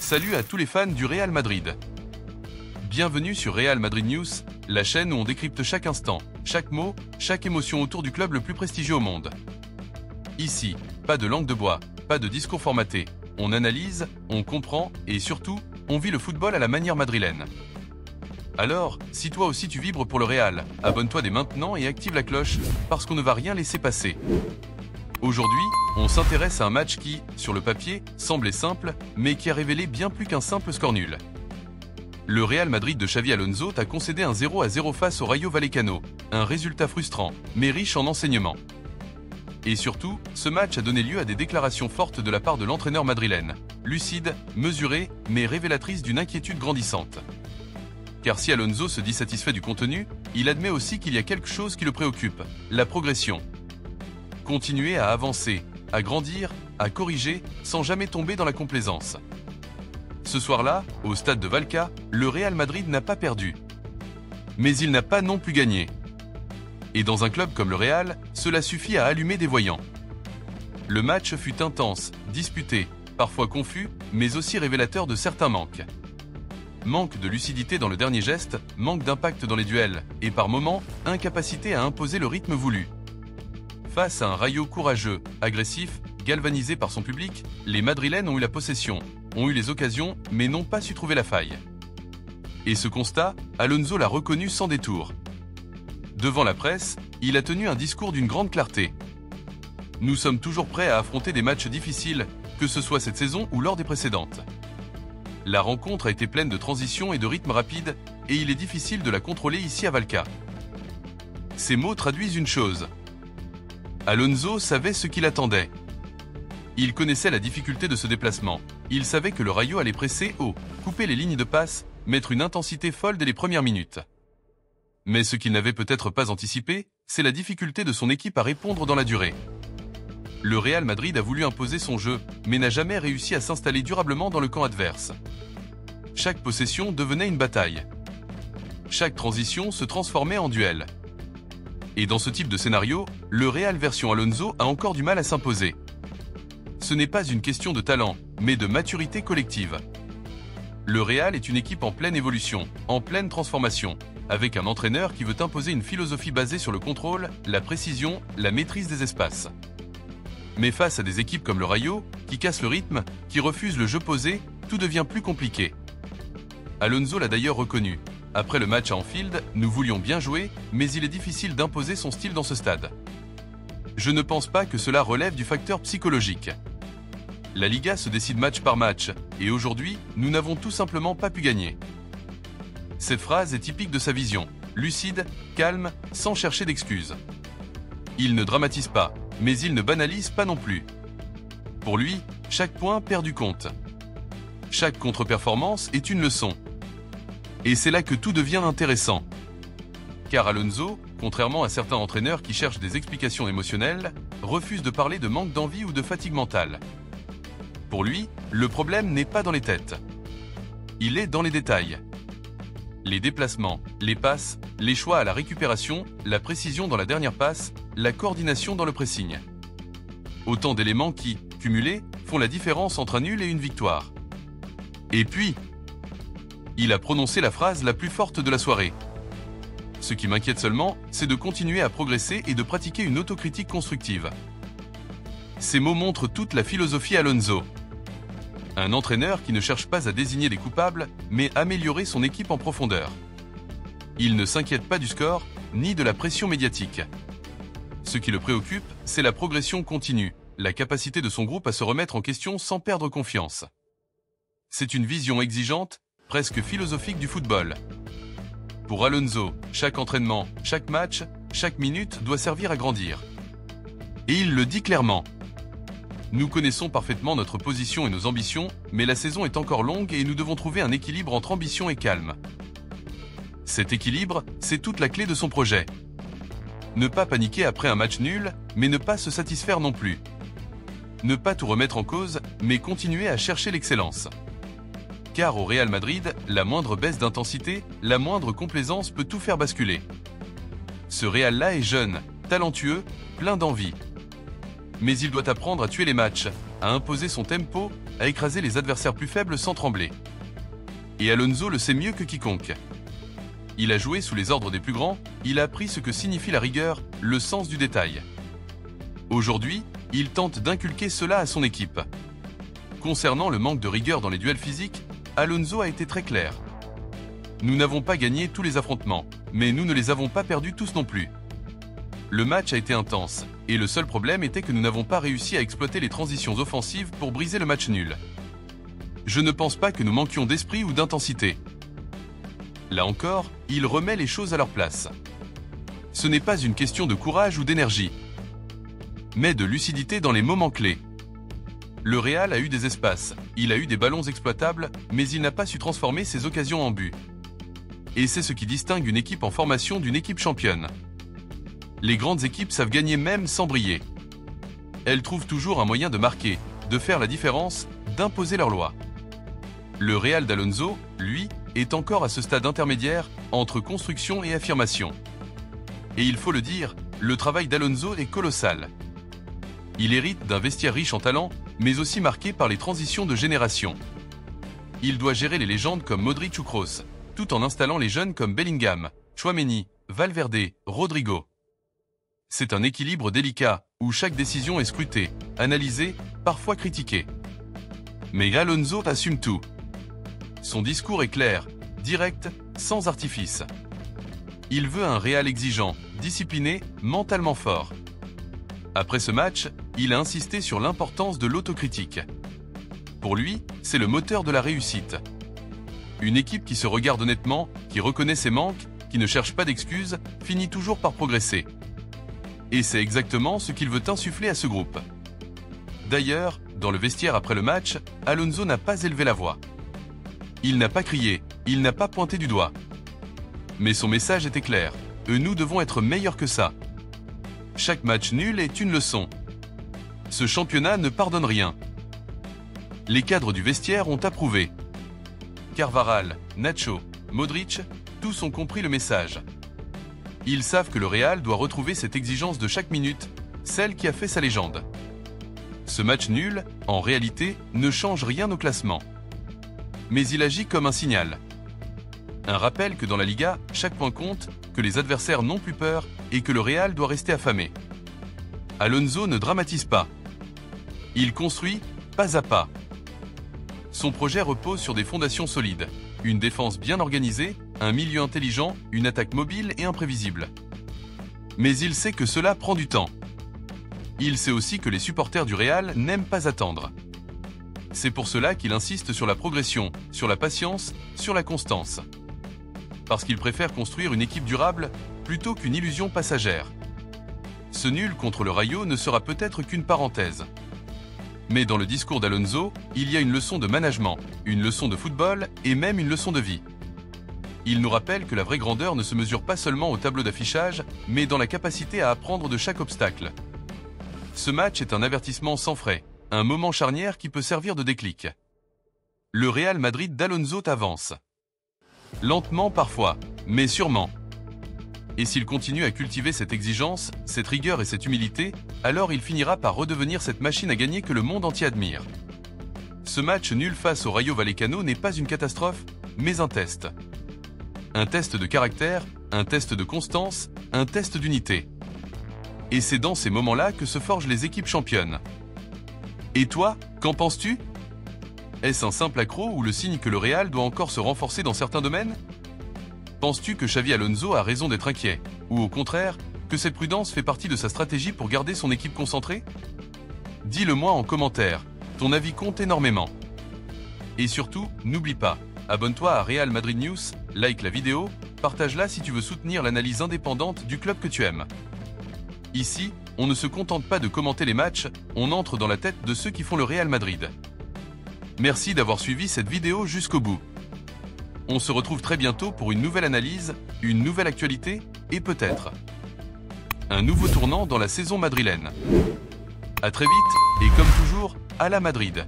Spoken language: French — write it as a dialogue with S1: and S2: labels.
S1: Salut à tous les fans du Real Madrid. Bienvenue sur Real Madrid News, la chaîne où on décrypte chaque instant, chaque mot, chaque émotion autour du club le plus prestigieux au monde. Ici, pas de langue de bois, pas de discours formaté. On analyse, on comprend et surtout, on vit le football à la manière madrilène. Alors, si toi aussi tu vibres pour le Real, abonne-toi dès maintenant et active la cloche, parce qu'on ne va rien laisser passer. Aujourd'hui, on s'intéresse à un match qui, sur le papier, semblait simple, mais qui a révélé bien plus qu'un simple score nul. Le Real Madrid de Xavi Alonso t'a concédé un 0-0 face au Rayo Vallecano, un résultat frustrant, mais riche en enseignements. Et surtout, ce match a donné lieu à des déclarations fortes de la part de l'entraîneur madrilène, lucide, mesurée, mais révélatrice d'une inquiétude grandissante. Car si Alonso se dit satisfait du contenu, il admet aussi qu'il y a quelque chose qui le préoccupe, la progression. Continuer à avancer, à grandir, à corriger, sans jamais tomber dans la complaisance. Ce soir-là, au stade de Vallecas, le Real Madrid n'a pas perdu. Mais il n'a pas non plus gagné. Et dans un club comme le Real, cela suffit à allumer des voyants. Le match fut intense, disputé, parfois confus, mais aussi révélateur de certains manques. Manque de lucidité dans le dernier geste, manque d'impact dans les duels, et par moments, incapacité à imposer le rythme voulu. Face à un Rayo courageux, agressif, galvanisé par son public, les Madrilènes ont eu la possession, ont eu les occasions, mais n'ont pas su trouver la faille. Et ce constat, Alonso l'a reconnu sans détour. Devant la presse, il a tenu un discours d'une grande clarté. Nous sommes toujours prêts à affronter des matchs difficiles, que ce soit cette saison ou lors des précédentes. La rencontre a été pleine de transitions et de rythme rapide, et il est difficile de la contrôler ici à Vallecas. Ces mots traduisent une chose. Alonso savait ce qu'il attendait. Il connaissait la difficulté de ce déplacement. Il savait que le Rayo allait presser haut, couper les lignes de passe, mettre une intensité folle dès les premières minutes. Mais ce qu'il n'avait peut-être pas anticipé, c'est la difficulté de son équipe à répondre dans la durée. Le Real Madrid a voulu imposer son jeu, mais n'a jamais réussi à s'installer durablement dans le camp adverse. Chaque possession devenait une bataille. Chaque transition se transformait en duel. Et dans ce type de scénario, le Real version Alonso a encore du mal à s'imposer. Ce n'est pas une question de talent, mais de maturité collective. Le Real est une équipe en pleine évolution, en pleine transformation, avec un entraîneur qui veut imposer une philosophie basée sur le contrôle, la précision, la maîtrise des espaces. Mais face à des équipes comme le Rayo, qui cassent le rythme, qui refusent le jeu posé, tout devient plus compliqué. Alonso l'a d'ailleurs reconnu. Après le match à Anfield, nous voulions bien jouer, mais il est difficile d'imposer son style dans ce stade. Je ne pense pas que cela relève du facteur psychologique. La Liga se décide match par match, et aujourd'hui, nous n'avons tout simplement pas pu gagner. Cette phrase est typique de sa vision, lucide, calme, sans chercher d'excuses. Il ne dramatise pas, mais il ne banalise pas non plus. Pour lui, chaque point perd du compte. Chaque contre-performance est une leçon. Et c'est là que tout devient intéressant. Car Alonso, contrairement à certains entraîneurs qui cherchent des explications émotionnelles, refuse de parler de manque d'envie ou de fatigue mentale. Pour lui, le problème n'est pas dans les têtes. Il est dans les détails. Les déplacements, les passes, les choix à la récupération, la précision dans la dernière passe, la coordination dans le pressing. Autant d'éléments qui, cumulés, font la différence entre un nul et une victoire. Et puis, il a prononcé la phrase la plus forte de la soirée. Ce qui m'inquiète seulement, c'est de continuer à progresser et de pratiquer une autocritique constructive. Ces mots montrent toute la philosophie Alonso. Un entraîneur qui ne cherche pas à désigner des coupables, mais améliorer son équipe en profondeur. Il ne s'inquiète pas du score, ni de la pression médiatique. Ce qui le préoccupe, c'est la progression continue, la capacité de son groupe à se remettre en question sans perdre confiance. C'est une vision exigeante, presque philosophique du football. Pour Alonso, chaque entraînement, chaque match, chaque minute doit servir à grandir. Et il le dit clairement. Nous connaissons parfaitement notre position et nos ambitions, mais la saison est encore longue et nous devons trouver un équilibre entre ambition et calme. Cet équilibre, c'est toute la clé de son projet. Ne pas paniquer après un match nul, mais ne pas se satisfaire non plus. Ne pas tout remettre en cause, mais continuer à chercher l'excellence. Car au Real Madrid, la moindre baisse d'intensité, la moindre complaisance peut tout faire basculer. Ce Real-là est jeune, talentueux, plein d'envie. Mais il doit apprendre à tuer les matchs, à imposer son tempo, à écraser les adversaires plus faibles sans trembler. Et Alonso le sait mieux que quiconque. Il a joué sous les ordres des plus grands, il a appris ce que signifie la rigueur, le sens du détail. Aujourd'hui, il tente d'inculquer cela à son équipe. Concernant le manque de rigueur dans les duels physiques, Alonso a été très clair. Nous n'avons pas gagné tous les affrontements, mais nous ne les avons pas perdus tous non plus. Le match a été intense, et le seul problème était que nous n'avons pas réussi à exploiter les transitions offensives pour briser le match nul. Je ne pense pas que nous manquions d'esprit ou d'intensité. Là encore, il remet les choses à leur place. Ce n'est pas une question de courage ou d'énergie, mais de lucidité dans les moments clés. Le Real a eu des espaces, il a eu des ballons exploitables, mais il n'a pas su transformer ces occasions en but. Et c'est ce qui distingue une équipe en formation d'une équipe championne. Les grandes équipes savent gagner même sans briller. Elles trouvent toujours un moyen de marquer, de faire la différence, d'imposer leur loi. Le Real d'Alonso, lui, est encore à ce stade intermédiaire entre construction et affirmation. Et il faut le dire, le travail d'Alonso est colossal. Il hérite d'un vestiaire riche en talent, mais aussi marqué par les transitions de génération. Il doit gérer les légendes comme Modric ou Kroos, tout en installant les jeunes comme Bellingham, Tchouaméni, Valverde, Rodrigo. C'est un équilibre délicat, où chaque décision est scrutée, analysée, parfois critiquée. Mais Alonso assume tout. Son discours est clair, direct, sans artifice. Il veut un Real exigeant, discipliné, mentalement fort. Après ce match, il a insisté sur l'importance de l'autocritique. Pour lui, c'est le moteur de la réussite. Une équipe qui se regarde honnêtement, qui reconnaît ses manques, qui ne cherche pas d'excuses, finit toujours par progresser. Et c'est exactement ce qu'il veut insuffler à ce groupe. D'ailleurs, dans le vestiaire après le match, Alonso n'a pas élevé la voix. Il n'a pas crié, il n'a pas pointé du doigt. Mais son message était clair, nous devons être meilleurs que ça. Chaque match nul est une leçon. Ce championnat ne pardonne rien. Les cadres du vestiaire ont approuvé. Carvajal, Nacho, Modric, tous ont compris le message. Ils savent que le Real doit retrouver cette exigence de chaque minute, celle qui a fait sa légende. Ce match nul, en réalité, ne change rien au classement. Mais il agit comme un signal. Un rappel que dans la Liga, chaque point compte, que les adversaires n'ont plus peur et que le Real doit rester affamé. Alonso ne dramatise pas. Il construit pas à pas. Son projet repose sur des fondations solides, une défense bien organisée, un milieu intelligent, une attaque mobile et imprévisible. Mais il sait que cela prend du temps. Il sait aussi que les supporters du Real n'aiment pas attendre. C'est pour cela qu'il insiste sur la progression, sur la patience, sur la constance. Parce qu'il préfère construire une équipe durable plutôt qu'une illusion passagère. Ce nul contre le Rayo ne sera peut-être qu'une parenthèse. Mais dans le discours d'Alonso, il y a une leçon de management, une leçon de football et même une leçon de vie. Il nous rappelle que la vraie grandeur ne se mesure pas seulement au tableau d'affichage, mais dans la capacité à apprendre de chaque obstacle. Ce match est un avertissement sans frais, un moment charnière qui peut servir de déclic. Le Real Madrid d'Alonso avance. Lentement parfois, mais sûrement. Et s'il continue à cultiver cette exigence, cette rigueur et cette humilité, alors il finira par redevenir cette machine à gagner que le monde entier admire. Ce match nul face au Rayo Vallecano n'est pas une catastrophe, mais un test. Un test de caractère, un test de constance, un test d'unité. Et c'est dans ces moments-là que se forgent les équipes championnes. Et toi, qu'en penses-tu? Est-ce un simple accroc ou le signe que le Real doit encore se renforcer dans certains domaines? Penses-tu que Xavi Alonso a raison d'être inquiet? Ou au contraire, que cette prudence fait partie de sa stratégie pour garder son équipe concentrée? Dis-le-moi en commentaire, ton avis compte énormément. Et surtout, n'oublie pas, abonne-toi à Real Madrid News, like la vidéo, partage-la si tu veux soutenir l'analyse indépendante du club que tu aimes. Ici, on ne se contente pas de commenter les matchs, on entre dans la tête de ceux qui font le Real Madrid. Merci d'avoir suivi cette vidéo jusqu'au bout. On se retrouve très bientôt pour une nouvelle analyse, une nouvelle actualité et peut-être un nouveau tournant dans la saison madrilène. À très vite et comme toujours, à la Madrid.